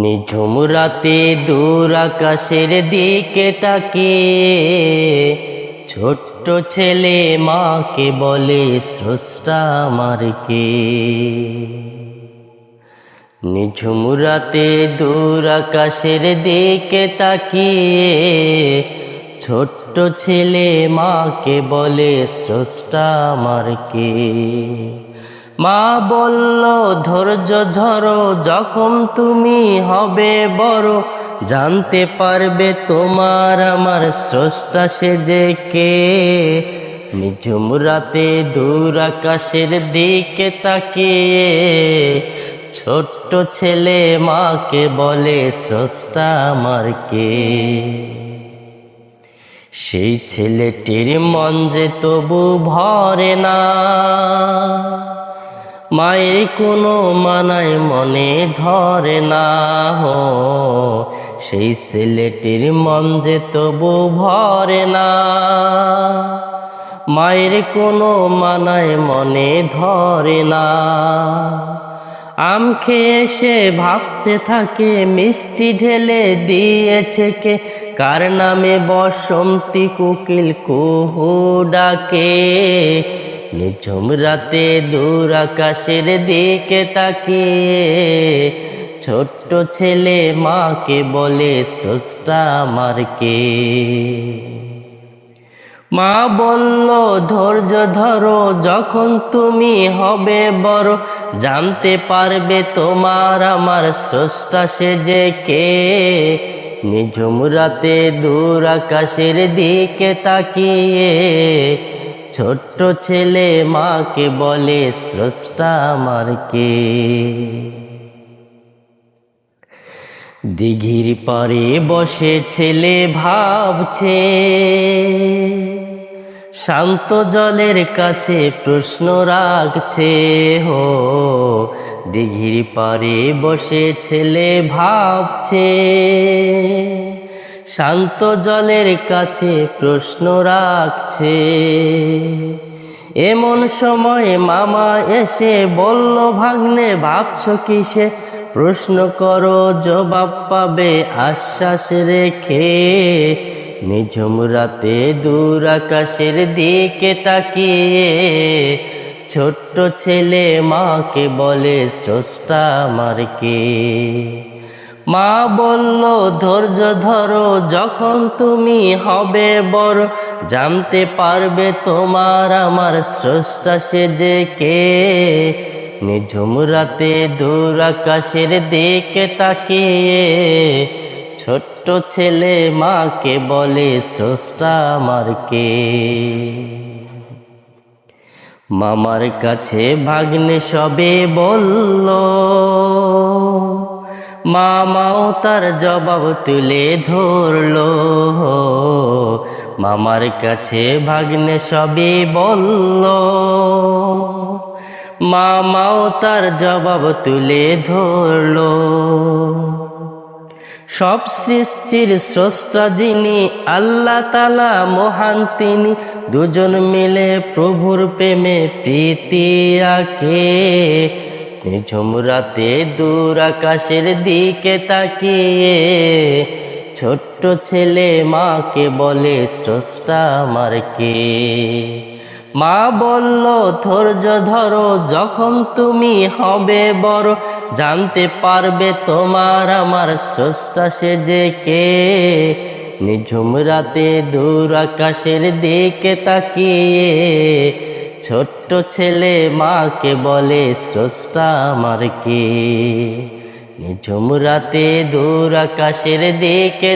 নিঝুম রাতে দূর আকাশের দিকে তাকিয়ে ছোট্ট ছেলে মাকে বলে স্রষ্টা আমার কে। নিঝুম রাতে দূর আকাশের দিকে তাকিয়ে ছোট্ট ছেলে মাকে বলে স্রষ্টা আমার কে। মা বলল ধৈর্য ধরো, যখন তুমি হবে বড় জানতে পারবে তোমার আমার স্রষ্টা সে যে কে। নিঝুম রাতে দূর আকাশের দিকে তাকিয়ে ছোট্ট ছেলে মাকে বলে স্রষ্টা আমার কে। সেই ছেলেটির মন যে তবু ভরে না, মায়ের কোনো মানায় মনে ধরে না। সেই ছেলেটির মন যে তবু ভরে না, মায়ের কোনো মানায় মনে ধরে না। আম খেয়ে সে ভাবতে থাকে মিষ্টি ঢেলে দিয়েছে কে, কার নামে বসন্তী কোকিল কুহু ডাকে। নিঝুম রাতে দূর আকাশের দিকে তাকিয়ে ছোট্ট ছেলে মাকে বলে স্রষ্টা আমার কে। মা বলল ধৈর্য ধরো, যখন তুমি হবে বড় জানতে পারবে তোমার আমার স্রষ্টা সে যে কে। নিঝুম রাতে দূর আকাশের দিকে তাকিয়ে ছোট্ট ছেলে মাকে বলে স্রষ্টা আমার কে। দিঘির পাড়ে বসে ছেলে ভাবছে, শান্ত জলের কাছে প্রশ্ন রাখছে। দিঘির পাড়ে বসে ছেলে ভাবছে, শান্ত জলের কাছে প্রশ্ন রাখছে। এমন সময় মামা এসে বলল, ভাগ্নে ভাবছো কিসে, প্রশ্ন করো জবাব পাবে আশ্বাস রেখে। নিঝুম রাতে দূর আকাশের দিকে তাকিয়ে ছোট্ট ছেলে মাকে বলে স্রষ্টা আমার কে। মা বলল ধৈর্য ধরো, যখন তুমি হবে বড় জানতে পারবে তোমার আমার স্রষ্টা সে যে কে। নিঝুম রাতে দূর আকাশের দিকে তাকিয়ে ছোট্ট ছেলে মাকে বলে স্রষ্টা আমার কে। মামার কাছে ভাগ্নে সবে বলল, মামাও তার জবাব তুলে ধরল। মামার কাছে ভাগ্নে সবে বলল, মামাও তার জবাব তুলে ধরল। সব সৃষ্টির স্রষ্টা যিনি আল্লাহ তাআলা মহান তিনি, দুজন মিলে প্রভুর প্রেমে প্রীতি আঁকে। নিঝুম রাতে দূর আকাশের দিকে তাকিয়ে ছোট্ট ছেলে মাকে বলে স্রষ্টা আমার কে। মা বলল ধৈর্য ধরো, যখন তুমি হবে বড় জানতে পারবে তোমার আমার স্রষ্টা সে যে কে। নিঝুম রাতে দূর আকাশের দিকে তাকিয়ে ছোট্ট ছেলে মাকে বলে স্রষ্টা আমার কে। নিঝুম রাতে দূর আকাশের দিকে